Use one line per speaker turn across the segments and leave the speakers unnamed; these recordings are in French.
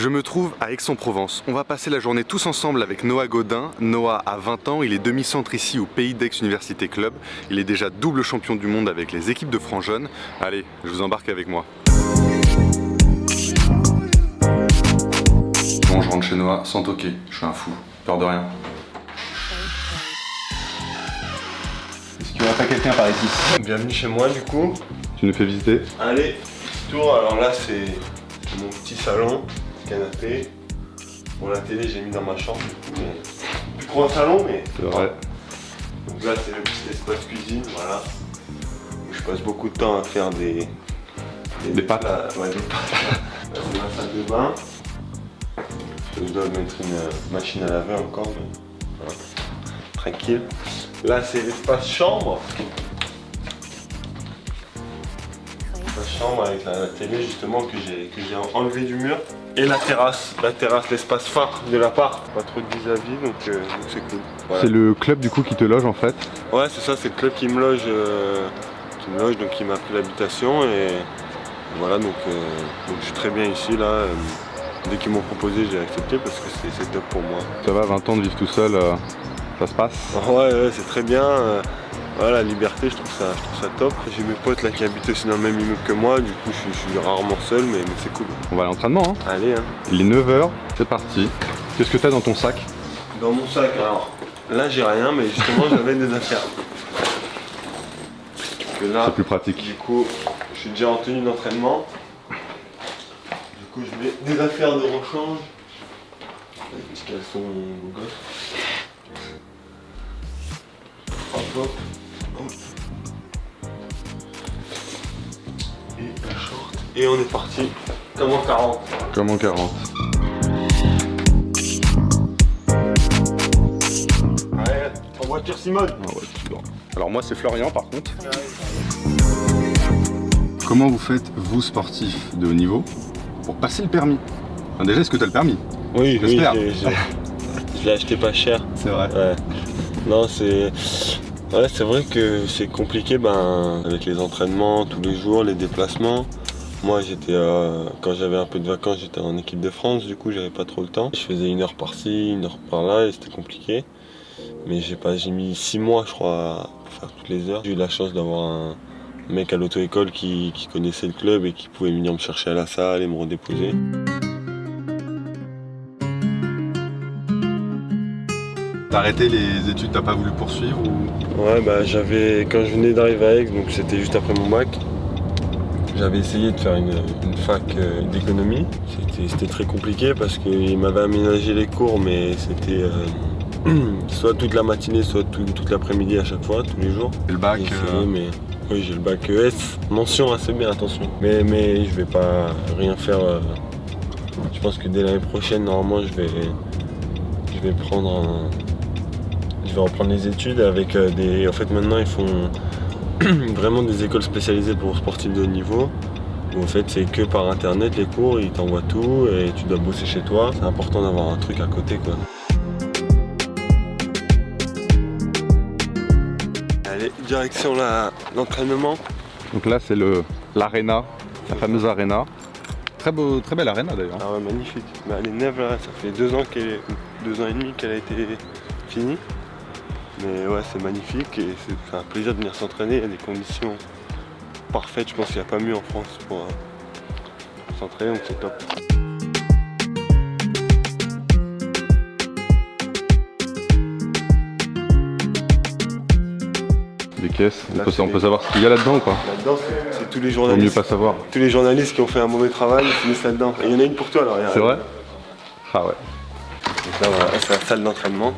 Je me trouve à Aix-en-Provence. On va passer la journée tous ensemble avec Noah Godin. Noah a 20 ans, il est demi-centre ici au Pays d'Aix Université Club. Il est déjà double champion du monde avec les équipes de francs jeunes. Allez, je vous embarque avec moi. Bon, je rentre chez Noah sans toquer. Je suis un fou, peur de rien. Est-ce qu'il n'y aurait pas quelqu'un par ici?
Bienvenue chez moi du coup.
Tu nous fais visiter?
Allez, petit tour. Alors là c'est mon petit salon, canapé. Bon, la télé j'ai mis dans ma chambre du coup, mais plus trop un salon mais.
C'est vrai.
Donc là c'est le petit espace cuisine, voilà. Où je passe beaucoup de temps à faire des
pâtes.
Ouais, des pâtes. Là c'est ma salle de bain. Je dois mettre une machine à laver encore, mais voilà. Tranquille. Là c'est l'espace chambre. La chambre avec la télé justement que j'ai enlevé du mur. Et la terrasse, l'espace phare de l'appart. Pas trop de vis-à-vis donc c'est cool. Voilà.
C'est le club du coup qui te loge en fait?
Ouais c'est ça, c'est le club qui me loge, donc qui m'a pris l'habitation et voilà donc je suis très bien ici là. Dès qu'ils m'ont proposé j'ai accepté parce que c'est top pour moi.
Ça va, 20 ans de vivre tout seul, ça se passe?
Ouais c'est très bien. Voilà, la liberté, je trouve ça top. J'ai mes potes là qui habitent aussi dans le même immeuble que moi, du coup je suis rarement seul, mais c'est cool.
On va à l'entraînement hein.
Allez hein.
Il est 9h, c'est parti. Qu'est-ce que t'as dans ton sac?
Dans mon sac, alors là j'ai rien, mais justement j'avais des affaires.
C'est plus pratique.
Du coup, je suis déjà en tenue d'entraînement. Du coup je mets des affaires de rechange. Des petits caleçons gauche. Hop. Et la short. Et on est parti. Comme en 40.
Comme en 40.
Ouais, en voiture Simone.
Ah ouais, tu dors. Alors moi c'est Florian par contre. Comment vous faites, vous sportifs de haut niveau, pour passer le permis? Enfin, déjà, est-ce que tu as le permis?
Oui,
j'espère.
Je l'ai acheté pas cher.
C'est vrai.
Ouais. Non, c'est vrai que c'est compliqué avec les entraînements tous les jours, les déplacements. Moi, quand j'avais un peu de vacances, j'étais en équipe de France, du coup, j'avais pas trop le temps. Je faisais 1 heure par-ci, 1 heure par-là et c'était compliqué. Mais j'ai mis 6 mois, je crois, pour faire toutes les heures. J'ai eu la chance d'avoir un mec à l'auto-école qui connaissait le club et qui pouvait venir me chercher à la salle et me redéposer.
T'as arrêté les études, t'as pas voulu poursuivre ou...
Ouais, quand je venais d'arriver à Aix, donc c'était juste après mon bac, j'avais essayé de faire une fac d'économie. C'était très compliqué parce qu'il m'avait aménagé les cours, mais c'était soit toute la matinée, soit toute l'après-midi à chaque fois, tous les jours.
Et le bac
mais oui, j'ai le bac ES, mention assez bien, attention. Mais je vais pas rien faire. Je pense que dès l'année prochaine, normalement, je vais reprendre les études avec En fait, maintenant, ils font vraiment des écoles spécialisées pour sportifs de haut niveau. Où en fait, c'est que par internet les cours, ils t'envoient tout et tu dois bosser chez toi. C'est important d'avoir un truc à côté, quoi. Allez, direction l'entraînement.
Donc là, c'est l'aréna, la fameuse aréna. Très belle aréna d'ailleurs.
Ah ouais, magnifique. Mais elle est neuve là, ça fait 2 ans et demi qu'elle a été finie. Mais ouais, c'est magnifique et c'est un plaisir de venir s'entraîner. Il y a des conditions parfaites, je pense qu'il n'y a pas mieux en France pour s'entraîner, donc c'est top.
Des caisses, on peut savoir ce qu'il y a là-dedans ou pas?
Là-dedans, c'est tous les
Vaut
journalistes.
mieux pas savoir.
Tous les journalistes qui ont fait un mauvais travail, ils finissent là-dedans. Et il y en a une pour toi alors.
C'est vrai? Ah ouais.
Donc là, voilà, c'est la salle d'entraînement.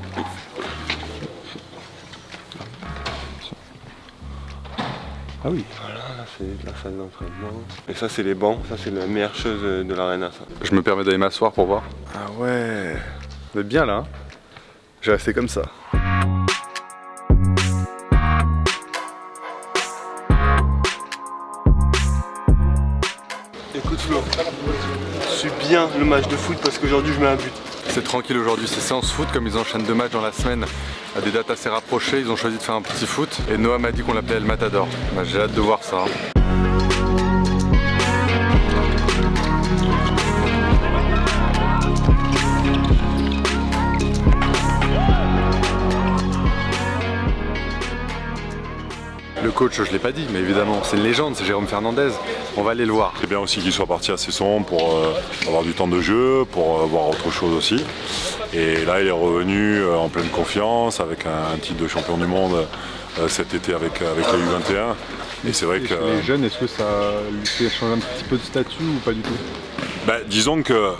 Ah oui.
Voilà, là c'est la salle d'entraînement. Et ça c'est les bancs, ça c'est la meilleure chose de l'aréna ça.
Je me permets d'aller m'asseoir pour voir. Ah ouais. Vous êtes bien là hein? Je vais rester comme ça.
Écoute Flo, je suis bien le match de foot parce qu'aujourd'hui je mets un but.
C'est tranquille aujourd'hui, c'est séance foot comme ils enchaînent 2 matchs dans la semaine à des dates assez rapprochées, ils ont choisi de faire un petit foot et Noah m'a dit qu'on l'appelait El Matador. Bah, j'ai hâte de voir ça. coach, je l'ai pas dit, mais évidemment, c'est une légende, c'est Jérôme Fernandez. On va aller le voir.
C'est bien aussi qu'il soit parti assez sombre pour avoir du temps de jeu, pour voir autre chose aussi. Et là, il est revenu en pleine confiance avec un titre de champion du monde cet été avec la U21. Et c'est vrai que
les jeunes, est-ce que ça lui fait changer un petit peu de statut ou pas du tout?
Disons que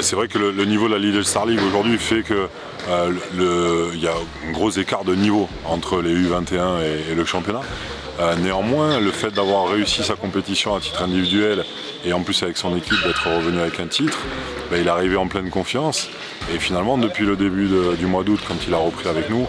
c'est vrai que le niveau de la Lidl Star League aujourd'hui fait que il y a un gros écart de niveau entre les U21 et le championnat. Néanmoins, le fait d'avoir réussi sa compétition à titre individuel et en plus avec son équipe d'être revenu avec un titre, il est arrivé en pleine confiance. Et finalement, depuis le début du mois d'août, quand il a repris avec nous,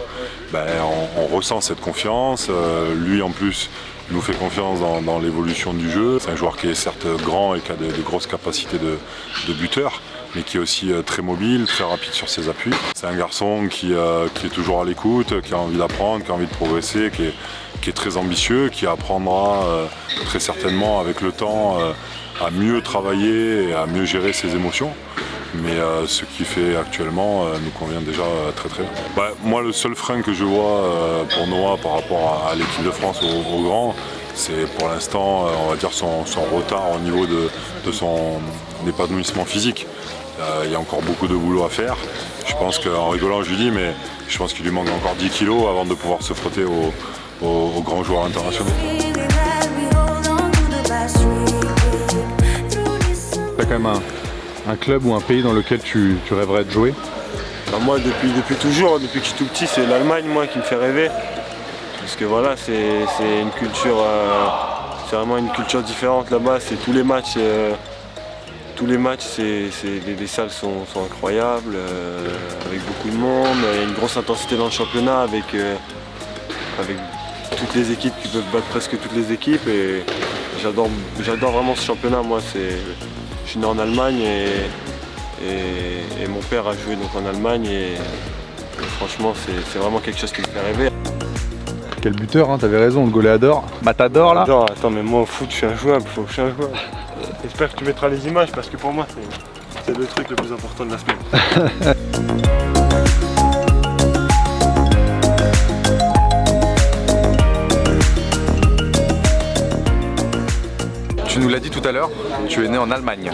on ressent cette confiance. Lui en plus nous fait confiance dans l'évolution du jeu. C'est un joueur qui est certes grand et qui a de grosses capacités de buteur, mais qui est aussi très mobile, très rapide sur ses appuis. C'est un garçon qui est toujours à l'écoute, qui a envie d'apprendre, qui a envie de progresser, qui est très ambitieux, qui apprendra très certainement avec le temps à mieux travailler et à mieux gérer ses émotions. Mais ce qu'il fait actuellement nous convient déjà très très bien. Moi, le seul frein que je vois pour Noah par rapport à l'équipe de France au grand, c'est pour l'instant, on va dire, son retard au niveau de son épanouissement physique. Il y a encore beaucoup de boulot à faire. Je pense qu'en rigolant, je lui dis, mais je pense qu'il lui manque encore 10 kilos avant de pouvoir se frotter aux grands joueurs internationaux.
T'as quand même un club ou un pays dans lequel tu rêverais de jouer?
Moi, depuis toujours, depuis que je suis tout petit, c'est l'Allemagne qui me fait rêver. Parce que voilà, c'est une culture, c'est vraiment une culture différente là-bas. C'est tous les matchs, les salles sont incroyables, avec beaucoup de monde. Il y a une grosse intensité dans le championnat avec toutes les équipes qui peuvent battre presque toutes les équipes. Et j'adore vraiment ce championnat. Moi, je suis né en Allemagne et mon père a joué donc en Allemagne et franchement c'est vraiment quelque chose qui me fait rêver.
Quel buteur, hein, t'avais raison, le goléador. Matador là.
Attends, mais moi au foot je suis injouable, je suis injouable. J'espère que tu mettras les images parce que pour moi c'est le truc le plus important de la semaine.
Tu nous l'as dit tout à l'heure, tu es né en Allemagne,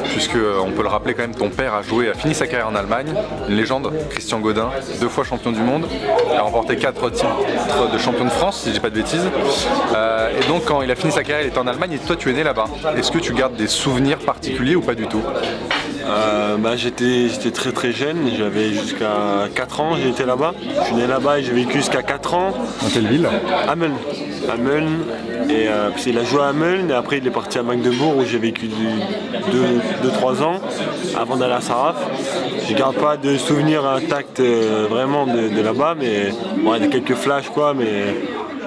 puisque on peut le rappeler quand même, ton père a fini sa carrière en Allemagne, une légende, Christian Godin, 2 fois champion du monde, il a remporté 4 titres de champion de France, si je dis pas de bêtises. Et donc quand il a fini sa carrière, il était en Allemagne et toi tu es né là-bas. Est-ce que tu gardes des souvenirs particuliers ou pas du tout?
J'étais très très jeune, j'avais jusqu'à 4 ans, j'étais là-bas. Je suis né là-bas et j'ai vécu jusqu'à 4 ans.
Dans quelle ville?
Hameln. Et il a joué à Hameln et après il est parti à Magdebourg où j'ai vécu 2-3 ans avant d'aller à Saraf. Je garde pas de souvenirs intacts vraiment de là-bas, mais bon, il y a quelques flashs mais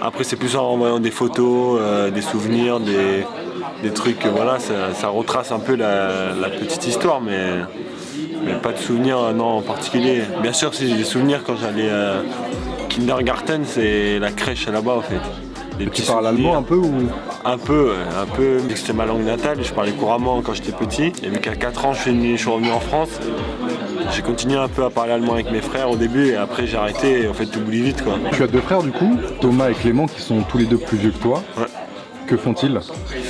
après c'est plus en voyant des photos, des souvenirs, des trucs, voilà, ça retrace un peu la petite histoire, mais pas de souvenirs en particulier. Bien sûr, c'est des souvenirs quand j'allais à Kindergarten, c'est la crèche là-bas en fait.
Tu parles allemand un peu ou?
Un peu. C'était ma langue natale, je parlais couramment quand j'étais petit. Et vu qu'à 4 ans je suis revenu en France, j'ai continué un peu à parler allemand avec mes frères au début et après j'ai arrêté et en fait tout oublie vite quoi.
Tu as 2 frères du coup, Thomas et Clément, qui sont tous les 2 plus vieux que toi.
Ouais.
Que font-ils?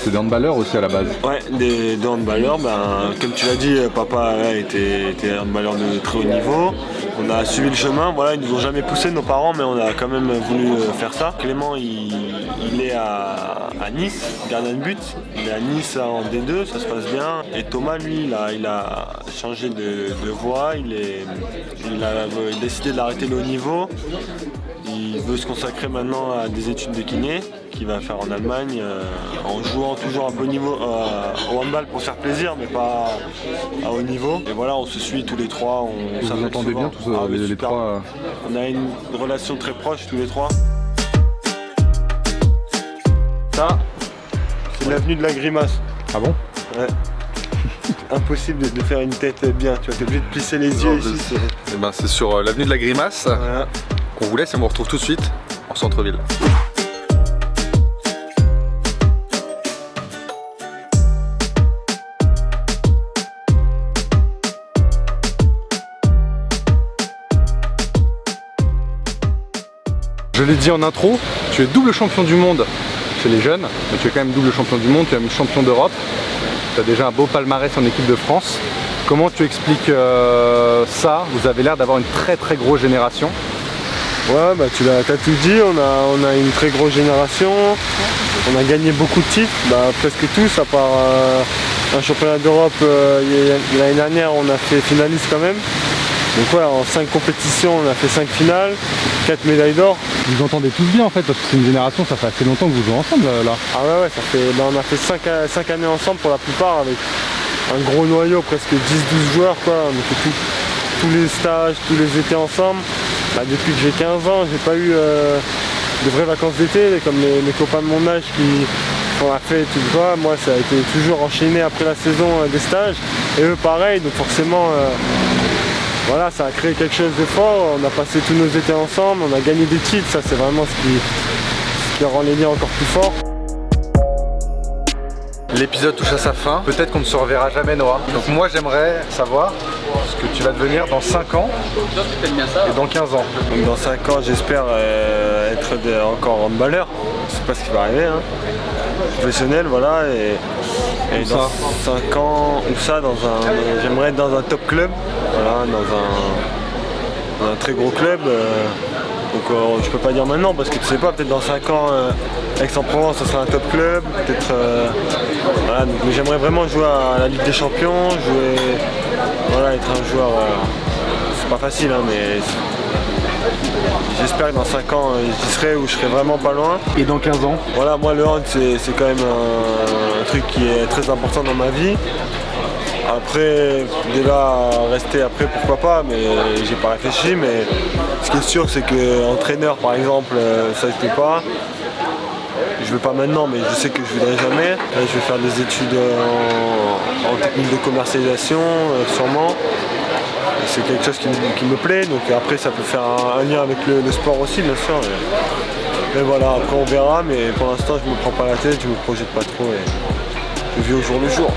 C'est des handballeurs aussi à la base?
Ouais, des handballeurs. Comme tu l'as dit, papa était handballeur de très haut niveau. On a suivi le chemin, voilà, ils nous ont jamais poussé nos parents, mais on a quand même voulu faire ça. Clément, il est à Nice, gardien de but. Il est à Nice en D2, ça se passe bien. Et Thomas, lui, il a changé de voie. Il a décidé d'arrêter le haut niveau. Il veut se consacrer maintenant à des études de kiné qu'il va faire en Allemagne en jouant toujours à bon niveau au handball pour faire plaisir mais pas à haut niveau. Et voilà, on se suit tous les 3.
Vous vous entendez bien tous les 3
On a une relation très proche tous les 3. Ça, c'est l'avenue de la grimace.
Ah bon?
Ouais. Impossible de faire une tête bien, tu vois, t'es obligé de plisser les yeux ici.
C'est sur l'avenue de la Grimace.
Voilà.
On vous laisse et on vous retrouve tout de suite en centre-ville. Je l'ai dit en intro, tu es double champion du monde chez les jeunes, mais tu es quand même double champion du monde, tu es même champion d'Europe. Tu as déjà un beau palmarès en équipe de France. Comment tu expliques ça? Vous avez l'air d'avoir une très grosse génération.
Ouais, bah tu l'as tout dit, on a une très grosse génération, on a gagné beaucoup de titres, presque tous, à part un championnat d'Europe l'année dernière, on a fait finaliste quand même. Donc ouais, en 5 compétitions, on a fait 5 finales, 4 médailles d'or.
Vous entendez tous bien en fait, parce que c'est une génération, ça fait assez longtemps que vous jouez ensemble là.
Ah ouais, ça fait, on a fait 5 années ensemble pour la plupart, avec un gros noyau, presque 10-12 joueurs quoi. On a fait tous les stages, tous les étés ensemble. Depuis que j'ai 15 ans, j'ai pas eu de vraies vacances d'été, comme mes copains de mon âge qui font la fête, tout ça. Moi, ça a été toujours enchaîné après la saison des stages, et eux pareil, donc forcément, voilà, ça a créé quelque chose de fort. On a passé tous nos étés ensemble, on a gagné des titres, ça c'est vraiment ce qui rend les liens encore plus forts.
L'épisode touche à sa fin, peut-être qu'on ne se reverra jamais Noah. Donc moi j'aimerais savoir ce que tu vas devenir dans 5 ans et dans 15 ans.
Donc dans 5 ans j'espère être encore handballeur, c'est pas ce qui va arriver, hein. Professionnel voilà, et dans 5 ans, ou ça, j'aimerais être dans un top club, voilà, dans un très gros club. Donc je peux pas dire maintenant parce que tu sais pas, peut-être dans 5 ans Aix-en-Provence ça sera un top club, peut-être voilà, donc, mais j'aimerais vraiment jouer à la Ligue des Champions, voilà, être un joueur, c'est pas facile hein, mais j'espère que dans 5 ans j'y serai ou je serai vraiment pas loin.
Et dans 15 ans?
Voilà, moi le hand c'est quand même un truc qui est très important dans ma vie. Après, dès là, rester après, pourquoi pas, mais j'ai pas réfléchi. Mais ce qui est sûr, c'est qu'entraîneur, par exemple, ça je peux pas. Je veux pas maintenant, mais je sais que je voudrais jamais. Là, je vais faire des études en technique de commercialisation, sûrement. C'est quelque chose qui me plaît, donc après ça peut faire un lien avec le sport aussi, bien sûr. Mais voilà, après on verra, mais pour l'instant je me prends pas la tête, je me projette pas trop et je vis au jour le jour.